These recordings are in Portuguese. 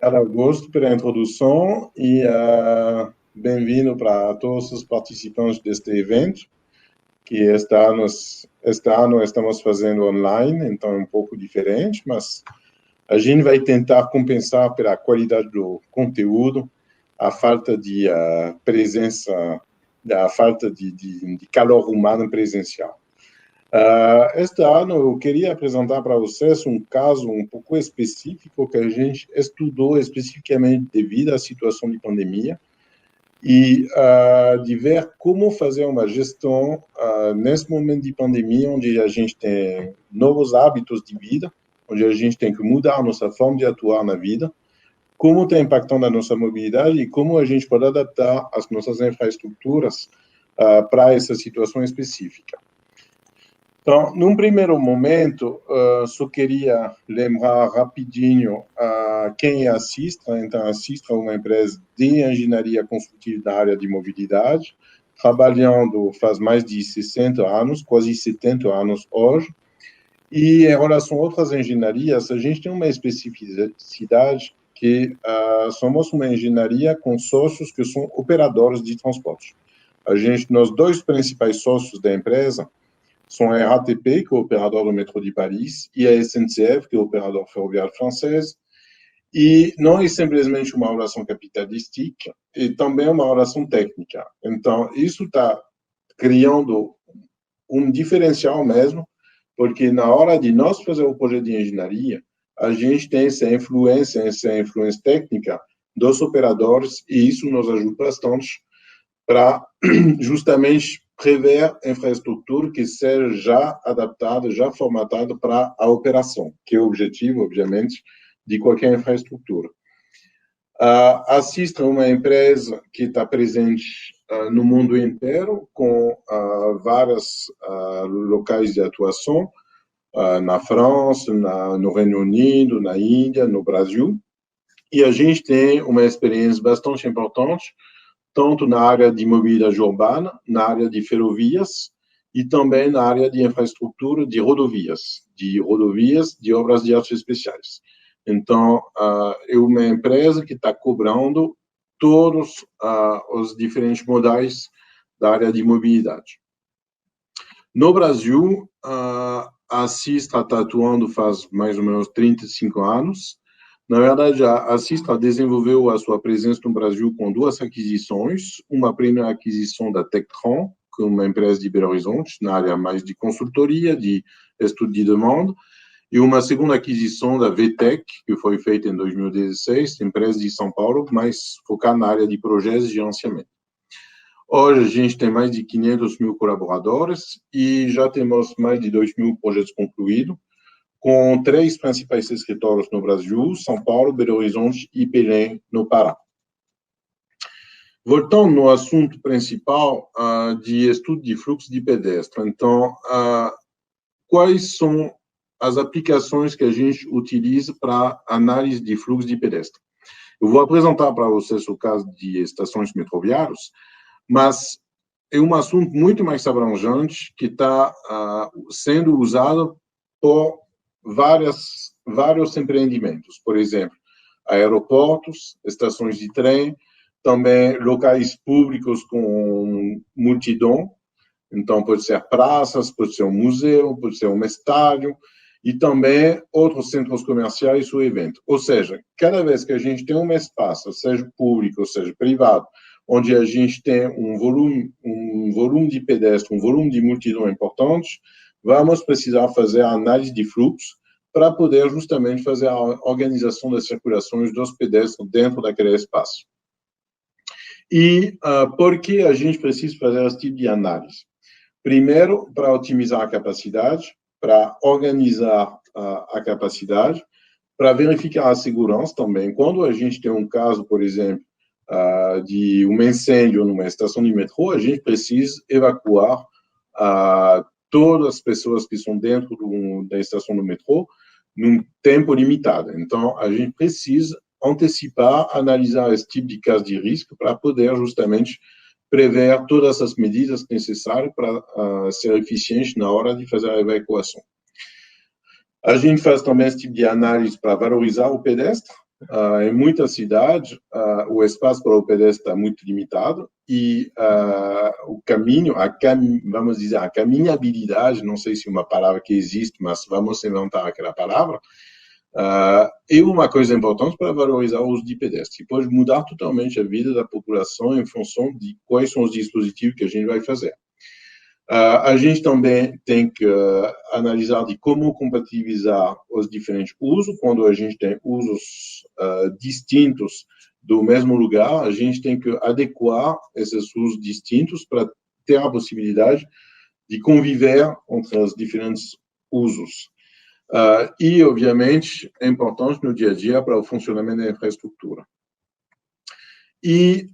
Obrigado, Augusto, pela introdução e bem-vindo para todos os participantes deste evento, que este ano estamos fazendo online, então é um pouco diferente, mas a gente vai tentar compensar pela qualidade do conteúdo a falta de presença, a falta de calor humano presencial. Este ano eu queria apresentar para vocês um caso um pouco específico que a gente estudou especificamente devido à situação de pandemia e de ver como fazer uma gestão nesse momento de pandemia, onde a gente tem novos hábitos de vida, onde a gente tem que mudar a nossa forma de atuar na vida, como está impactando a nossa mobilidade e como a gente pode adaptar as nossas infraestruturas para essa situação específica. Então, num primeiro momento, só queria lembrar rapidinho quem é a Sistra. Então, a Sistra é uma empresa de engenharia construtiva da área de mobilidade, trabalhando faz mais de 60 anos, quase 70 anos hoje. E em relação a outras engenharias, a gente tem uma especificidade que somos uma engenharia com sócios que são operadores de transporte. Nós dois principais sócios da empresa são a RATP, que é o operador do metrô de Paris, e a SNCF, que é o operador ferroviário francês. E não é simplesmente uma relação capitalística, é também uma relação técnica. Então, isso está criando um diferencial mesmo, porque na hora de nós fazer o projeto de engenharia, a gente tem essa influência técnica dos operadores, e isso nos ajuda bastante para justamente prever infraestrutura que seja já adaptada, já formatada para a operação, que é o objetivo, obviamente, de qualquer infraestrutura. A Sistra é uma empresa que está presente no mundo inteiro, com vários locais de atuação, na França, no Reino Unido, na Índia, no Brasil, e a gente tem uma experiência bastante importante tanto na área de mobilidade urbana, na área de ferrovias e também na área de infraestrutura de rodovias, de obras de arte especiais. Então, é uma empresa que está cobrando todos os diferentes modais da área de mobilidade. No Brasil, a Sistra está atuando faz mais ou menos 35 anos. Na verdade, a Sistra desenvolveu a sua presença no Brasil com duas aquisições. Uma primeira aquisição da Tectron, que é uma empresa de Belo Horizonte, na área mais de consultoria, de estudo de demanda, e uma segunda aquisição da VTEC, que foi feita em 2016, empresa de São Paulo, mas focada na área de projetos de gerenciamento. Hoje, a gente tem mais de 500 mil colaboradores e já temos mais de 2 mil projetos concluídos, com 3 principais escritórios no Brasil, São Paulo, Belo Horizonte e Belém, no Pará. Voltando no assunto principal de estudo de fluxo de pedestre. Então, quais são as aplicações que a gente utiliza para análise de fluxo de pedestre? Eu vou apresentar para vocês o caso de estações metroviárias, mas é um assunto muito mais abrangente que está sendo usado por vários empreendimentos, por exemplo, aeroportos, estações de trem, também locais públicos com multidão, então pode ser praças, pode ser um museu, pode ser um estádio, e também outros centros comerciais ou eventos. Ou seja, cada vez que a gente tem um espaço, seja público, seja privado, onde a gente tem um volume de pedestres, um volume de multidão importante, vamos precisar fazer a análise de fluxo para poder justamente fazer a organização das circulações dos pedestres dentro daquele espaço. E por que a gente precisa fazer esse tipo de análise? Primeiro, para otimizar a capacidade, para organizar a capacidade, para verificar a segurança também. Quando a gente tem um caso, por exemplo, de um incêndio numa estação de metrô, a gente precisa evacuar todas as pessoas que estão dentro da estação do metrô num tempo limitado. Então, a gente precisa antecipar, analisar esse tipo de caso de risco para poder justamente prever todas as medidas necessárias para ser eficiente na hora de fazer a evacuação. A gente faz também esse tipo de análise para valorizar o pedestre, Em muitas cidades, o espaço para o pedestre está muito limitado e o caminho, vamos dizer, a caminhabilidade, não sei se é uma palavra que existe, mas vamos inventar aquela palavra, é uma coisa importante para valorizar o uso de pedestre. Pode mudar totalmente a vida da população em função de quais são os dispositivos que a gente vai fazer. A gente também tem que analisar de como compatibilizar os diferentes usos. Quando a gente tem usos distintos do mesmo lugar, a gente tem que adequar esses usos distintos para ter a possibilidade de conviver entre os diferentes usos. E, obviamente, é importante no dia a dia para o funcionamento da infraestrutura. E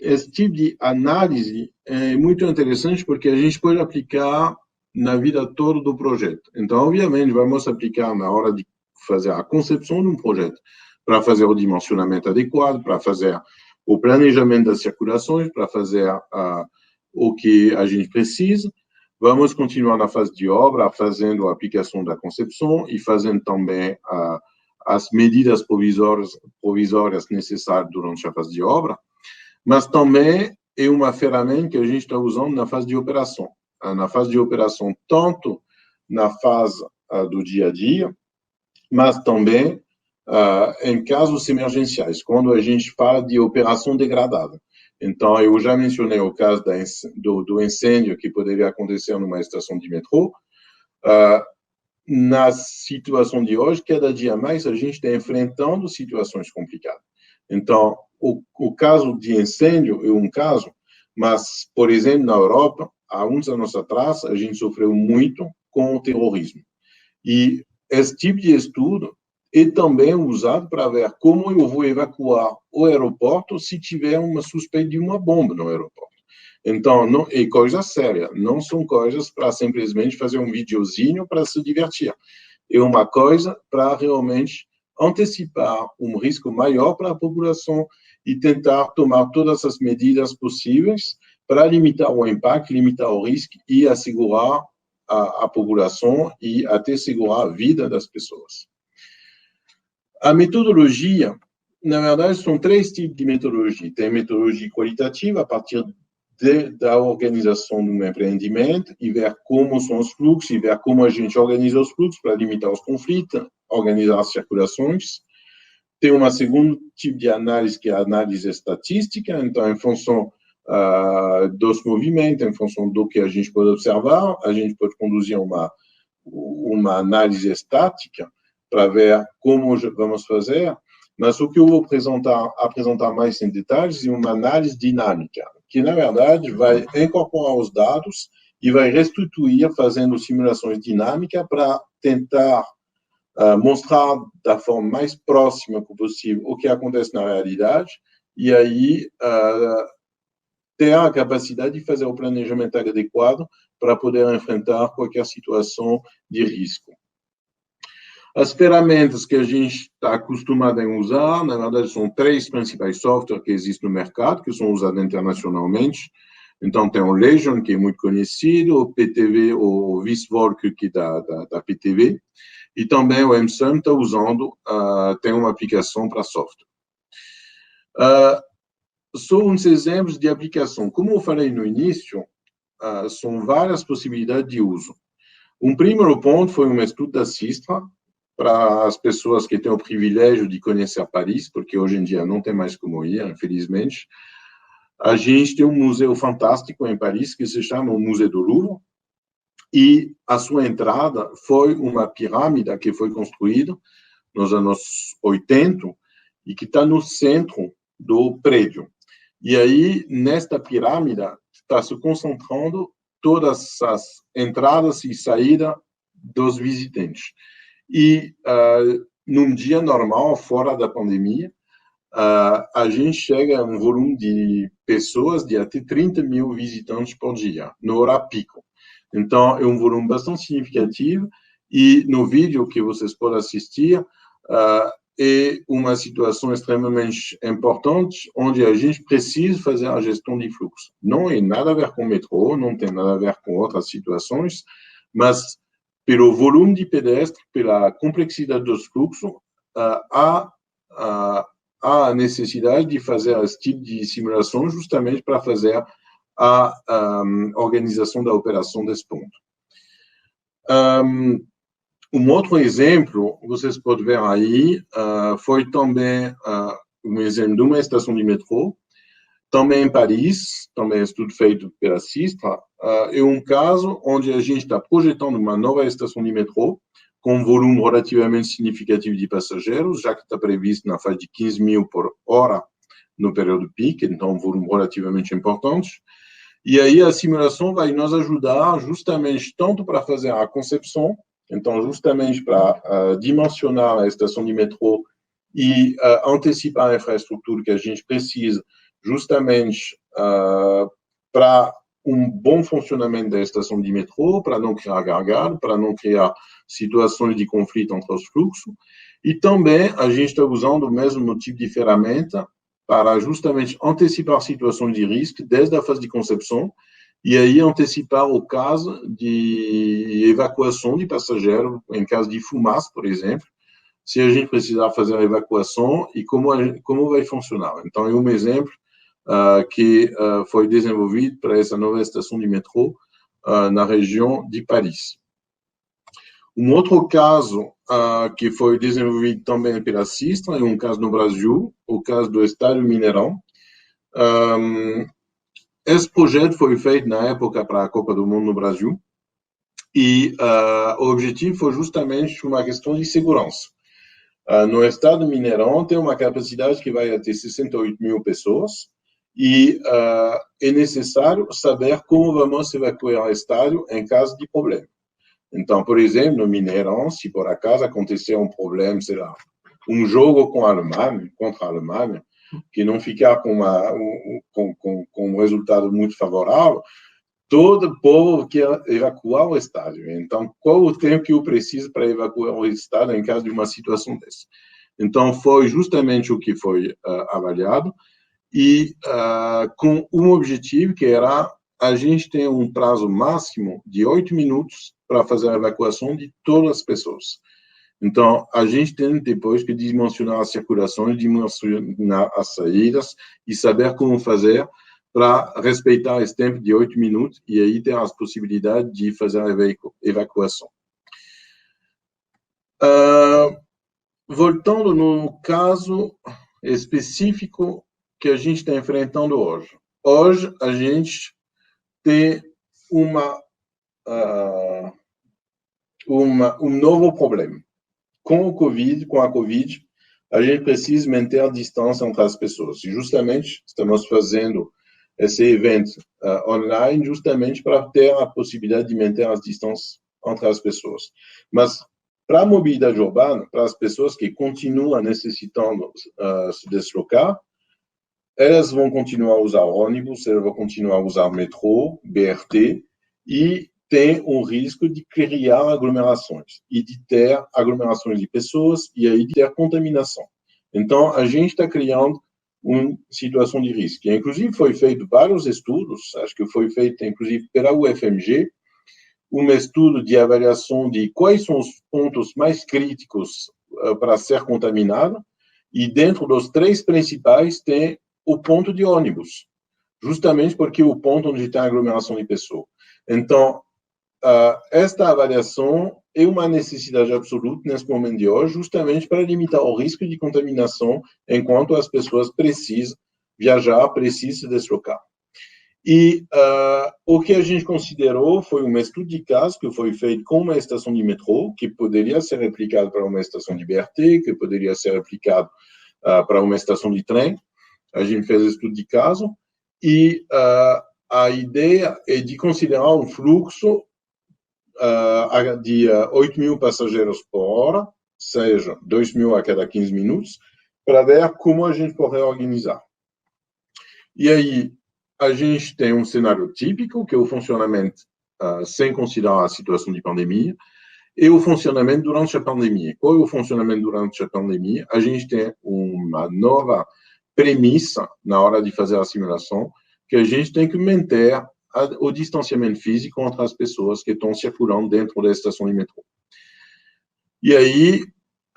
esse tipo de análise é muito interessante porque a gente pode aplicar na vida toda do projeto. Então, obviamente, vamos aplicar na hora de fazer a concepção de um projeto, para fazer o dimensionamento adequado, para fazer o planejamento das circulações, para fazer o que a gente precisa. Vamos continuar na fase de obra, fazendo a aplicação da concepção e fazendo também as medidas provisórias necessárias durante a fase de obra, mas também é uma ferramenta que a gente está usando na fase de operação. Na fase de operação, tanto na fase do dia a dia, mas também em casos emergenciais, quando a gente fala de operação degradada. Então, eu já mencionei o caso do incêndio que poderia acontecer numa estação de metrô. Na situação de hoje, cada dia mais a gente está enfrentando situações complicadas. Então, o caso de incêndio é um caso, mas, por exemplo, na Europa, há uns anos atrás, a gente sofreu muito com o terrorismo. E esse tipo de estudo é também usado para ver como eu vou evacuar o aeroporto se tiver uma suspeita de uma bomba no aeroporto. Então, não, é coisa séria, não são coisas para simplesmente fazer um videozinho para se divertir. É uma coisa para realmente antecipar um risco maior para a população e tentar tomar todas as medidas possíveis para limitar o impacto, limitar o risco e assegurar a população e até segurar a vida das pessoas. A metodologia, na verdade, são 3 tipos de metodologia. Tem a metodologia qualitativa, a partir da organização de um empreendimento, e ver como são os fluxos, e ver como a gente organiza os fluxos para limitar os conflitos, organizar as circulações. Tem uma segunda tipo de análise, que é a análise estatística, então, em função dos movimentos, em função do que a gente pode observar, a gente pode conduzir uma análise estática para ver como vamos fazer, mas o que eu vou apresentar mais em detalhes é uma análise dinâmica, que, na verdade, vai incorporar os dados e vai restituir, fazendo simulações dinâmicas para tentar mostrar da forma mais próxima possível o que acontece na realidade e aí ter a capacidade de fazer o planejamento adequado para poder enfrentar qualquer situação de risco. As ferramentas que a gente está acostumado a usar, na verdade, são 3 principais softwares que existem no mercado, que são usados internacionalmente. Então, tem o Legion, que é muito conhecido, o PTV, o Viswork, que é da PTV, e também o MSUM está usando, tem uma aplicação para software. São uns exemplos de aplicação. Como eu falei no início, são várias possibilidades de uso. Um primeiro ponto foi um estudo da Sistra, para as pessoas que têm o privilégio de conhecer Paris, porque hoje em dia não tem mais como ir, infelizmente. A gente tem um museu fantástico em Paris, que se chama o Museu do Louvre, e a sua entrada foi uma pirâmide que foi construída nos anos 80 e que está no centro do prédio. E aí, nesta pirâmide, está se concentrando todas as entradas e saídas dos visitantes. E, num dia normal, fora da pandemia, a gente chega a um volume de pessoas de até 30 mil visitantes por dia, no horário pico. Então, é um volume bastante significativo e no vídeo que vocês podem assistir, é uma situação extremamente importante onde a gente precisa fazer a gestão de fluxo. Não tem nada a ver com o metrô, não tem nada a ver com outras situações, mas pelo volume de pedestres, pela complexidade dos fluxos, há a necessidade de fazer esse tipo de simulação justamente para fazer a organização da operação desse ponto. Outro exemplo, vocês podem ver aí, foi também um exemplo de uma estação de metrô, também em Paris, também estudo feito pela Sistra, é um caso onde a gente está projetando uma nova estação de metrô com um volume relativamente significativo de passageiros, já que está previsto na faixa de 15 mil por hora no período pico, então um volume relativamente importante. E aí a simulação vai nos ajudar justamente tanto para fazer a concepção, então justamente para dimensionar a estação de metrô e antecipar a infraestrutura que a gente precisa justamente para um bom funcionamento da estação de metrô, para não criar gargalo, para não criar situações de conflito entre os fluxos. E também a gente está usando o mesmo tipo de ferramenta para justamente antecipar situações de risco desde a fase de concepção e aí antecipar o caso de evacuação de passageiros, em caso de fumaça, por exemplo, se a gente precisar fazer a evacuação e como vai funcionar. Então, é um exemplo que foi desenvolvido para essa nova estação de metrô na região de Paris. Um outro caso que foi desenvolvido também pela Sistra, é um caso no Brasil, o caso do Estádio Mineirão. Esse projeto foi feito na época para a Copa do Mundo no Brasil e o objetivo foi justamente uma questão de segurança. No Estádio Mineirão tem uma capacidade que vai até 68 mil pessoas e é necessário saber como vamos evacuar o estádio em caso de problema. Então, por exemplo, no Mineirão, se por acaso acontecer um problema, sei lá, um jogo contra a Alemanha, que não ficar com um resultado muito favorável, todo o povo quer evacuar o estádio. Então, qual o tempo que eu preciso para evacuar o estádio em caso de uma situação dessa? Então, foi justamente o que foi avaliado e com um objetivo que era a gente tem um prazo máximo de 8 minutos para fazer a evacuação de todas as pessoas. Então, a gente tem depois que dimensionar a circulação, dimensionar as saídas e saber como fazer para respeitar esse tempo de 8 minutos e aí ter as possibilidades de fazer a evacuação. Voltando no caso específico que a gente está enfrentando hoje. Hoje, a gente tem um novo problema. Com a Covid, a gente precisa manter a distância entre as pessoas. E justamente estamos fazendo esse evento online justamente para ter a possibilidade de manter as distâncias entre as pessoas. Mas para a mobilidade urbana, para as pessoas que continuam necessitando se deslocar, elas vão continuar a usar ônibus, elas vão continuar a usar metrô, BRT, e tem o risco de criar aglomerações, e de ter aglomerações de pessoas, e aí de ter contaminação. Então, a gente está criando uma situação de risco. E, inclusive, foi feito vários estudos, acho que foi feito, inclusive, pela UFMG, um estudo de avaliação de quais são os pontos mais críticos para ser contaminado, e dentro dos 3 principais tem o ponto de ônibus, justamente porque é o ponto onde tem a aglomeração de pessoas. Então, esta avaliação é uma necessidade absoluta nesse momento de hoje, justamente para limitar o risco de contaminação enquanto as pessoas precisam viajar, precisam se deslocar. E o que a gente considerou foi um estudo de caso que foi feito com uma estação de metrô, que poderia ser replicado para uma estação de BRT, que poderia ser replicado para uma estação de trem. A gente fez estudo de caso e a ideia é de considerar um fluxo de 8 mil passageiros por hora, seja 2 mil a cada 15 minutos, para ver como a gente pode organizar. E aí, a gente tem um cenário típico, que é o funcionamento sem considerar a situação de pandemia, e o funcionamento durante a pandemia. Qual é o funcionamento durante a pandemia? A gente tem uma nova premissa na hora de fazer a simulação, que a gente tem que manter o distanciamento físico entre as pessoas que estão circulando dentro da estação de metrô. E aí,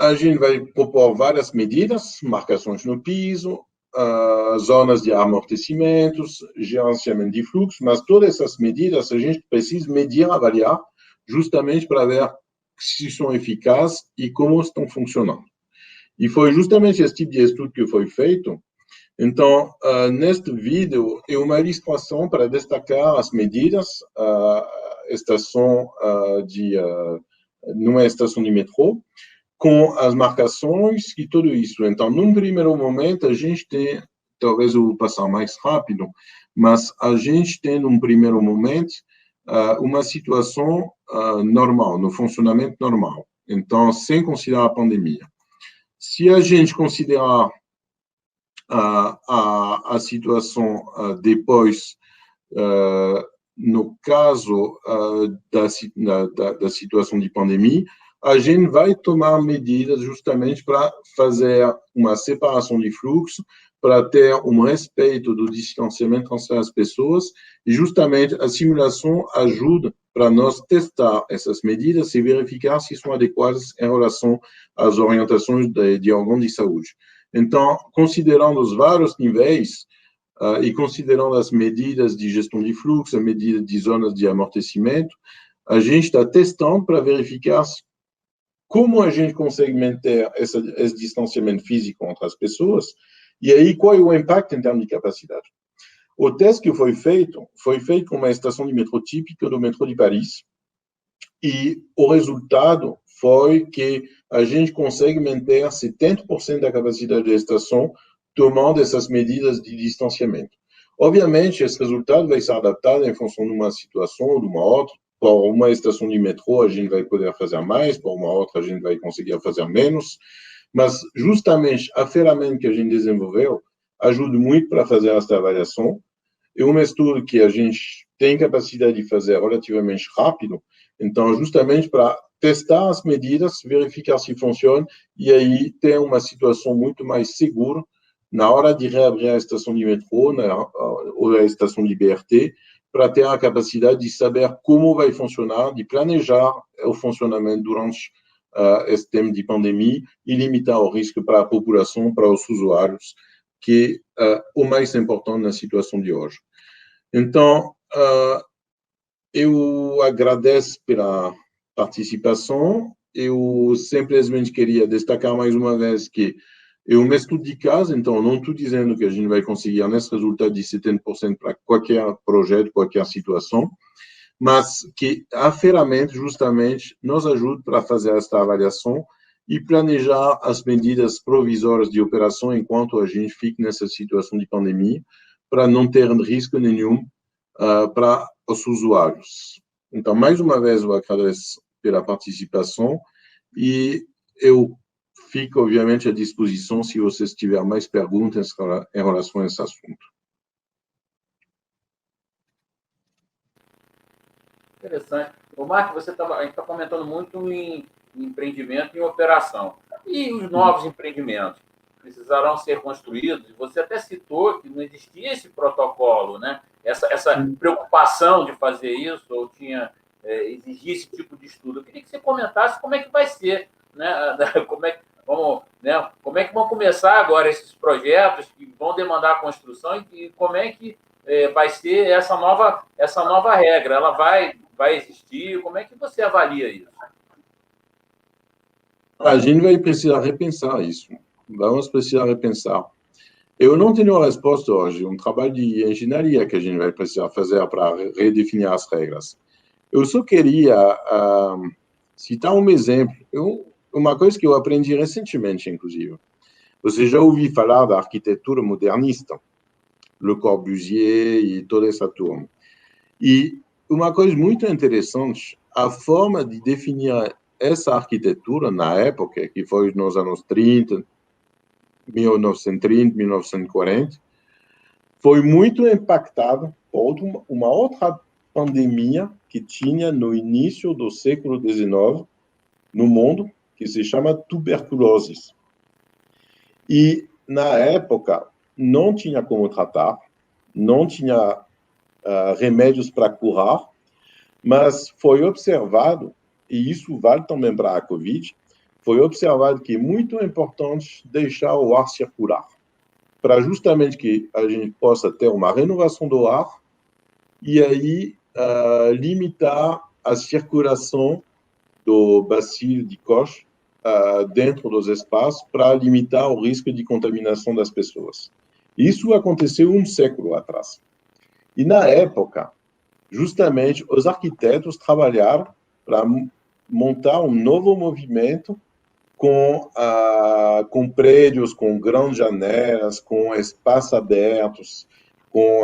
a gente vai propor várias medidas, marcações no piso, zonas de amortecimentos, gerenciamento de fluxo, mas todas essas medidas a gente precisa medir, avaliar, justamente para ver se são eficazes e como estão funcionando. E foi justamente esse tipo de estudo que foi feito. Então, neste vídeo, é uma ilustração para destacar as medidas, estação numa estação de metrô, com as marcações e tudo isso. Então, num primeiro momento, a gente tem, talvez eu vou passar mais rápido, mas a gente tem, num primeiro momento, uma situação normal, no funcionamento normal. Então, sem considerar a pandemia. Se a gente considerar a situação depois, no caso da situação de pandemia, a gente vai tomar medidas justamente para fazer uma separação de fluxo, para ter um respeito do distanciamento entre as pessoas, e justamente a simulação ajuda para nós testar essas medidas e verificar se são adequadas em relação às orientações de órgão de saúde. Então, considerando os vários níveis, e considerando as medidas de gestão de fluxo, a medida de zonas de amortecimento, a gente está testando para verificar como a gente consegue manter esse distanciamento físico entre as pessoas, e aí qual é o impacto em termos de capacidade. O teste que foi feito com uma estação de metrô típica do metrô de Paris, e o resultado foi que a gente consegue manter 70% da capacidade da estação tomando essas medidas de distanciamento. Obviamente, esse resultado vai ser adaptado em função de uma situação ou de uma outra. Por uma estação de metrô, a gente vai poder fazer mais, por uma outra, a gente vai conseguir fazer menos. Mas, justamente, a ferramenta que a gente desenvolveu ajuda muito para fazer essa avaliação. É um estudo que a gente tem capacidade de fazer relativamente rápido, então, justamente para testar as medidas, verificar se funciona, e aí ter uma situação muito mais segura na hora de reabrir a estação de metrô ou a estação de BRT, para ter a capacidade de saber como vai funcionar, de planejar o funcionamento durante esse tempo de pandemia e limitar o risco para a população, para os usuários, que é o mais importante na situação de hoje. Então, eu agradeço pela participação. Eu simplesmente queria destacar mais uma vez que é um estudo de caso, então não estou dizendo que a gente vai conseguir nesse resultado de 70% para qualquer projeto, qualquer situação, mas que a ferramenta justamente nos ajuda para fazer esta avaliação e planejar as medidas provisórias de operação enquanto a gente fica nessa situação de pandemia, para não ter risco nenhum para os usuários. Então, mais uma vez, eu agradeço pela participação e eu fico, obviamente, à disposição se vocês tiverem mais perguntas em relação a esse assunto. Interessante. O Marco, a gente está comentando muito em empreendimento e em operação. E os novos empreendimentos precisarão ser construídos? Você até citou que não existia esse protocolo, né? Essa preocupação de fazer isso, ou exigia esse tipo de estudo. Eu queria que você comentasse como é que vai ser, né? Como é que vão começar agora esses projetos que vão demandar a construção e como é que vai ser essa nova regra? Ela vai existir? Como é que você avalia isso? A gente vai precisar repensar isso. Vamos precisar repensar. Eu não tenho a resposta hoje. Um trabalho de engenharia que a gente vai precisar fazer para redefinir as regras. Eu só queria citar um exemplo. Uma coisa que eu aprendi recentemente, inclusive. Você já ouviu falar da arquitetura modernista? Le Corbusier e toda essa turma. E uma coisa muito interessante, a forma de definir essa arquitetura na época, que foi nos anos 30, 1930, 1940, foi muito impactada por uma outra pandemia que tinha no início do século XIX no mundo, que se chama tuberculose. E, na época, não tinha como tratar, não tinha remédios para curar, mas foi observado, e isso vale também para a Covid, foi observado que é muito importante deixar o ar circular, para justamente que a gente possa ter uma renovação do ar e aí limitar a circulação do bacilo de Koch dentro dos espaços para limitar o risco de contaminação das pessoas. Isso aconteceu um século atrás. E na época, justamente, os arquitetos trabalharam para montar um novo movimento com prédios, com grandes janelas, com espaços abertos, com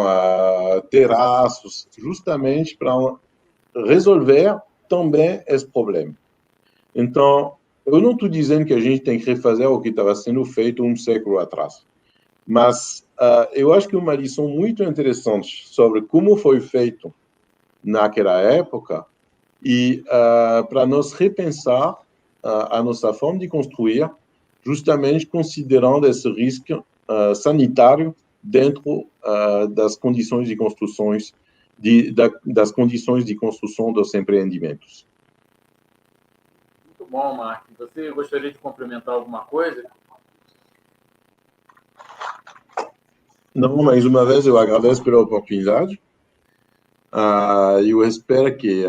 terraços, justamente para resolver também esse problema. Então, eu não estou dizendo que a gente tem que refazer o que estava sendo feito um século atrás, mas eu acho que uma lição muito interessante sobre como foi feito naquela época e para nós repensar a nossa forma de construir, justamente considerando esse risco sanitário dentro das condições de construções, das condições de construção dos empreendimentos. Muito bom, Mark. Você gostaria de complementar alguma coisa? Não, mais uma vez eu agradeço pela oportunidade. Eu espero que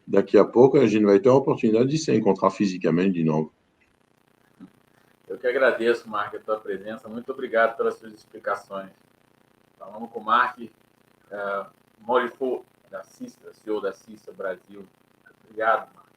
daqui a pouco a gente vai ter a oportunidade de se encontrar fisicamente de novo. Eu que agradeço, Mark, a tua presença. Muito obrigado pelas suas explicações. Falamos com o Mark Morifo, da CISA, CEO da CISA Brasil. Obrigado, Mark.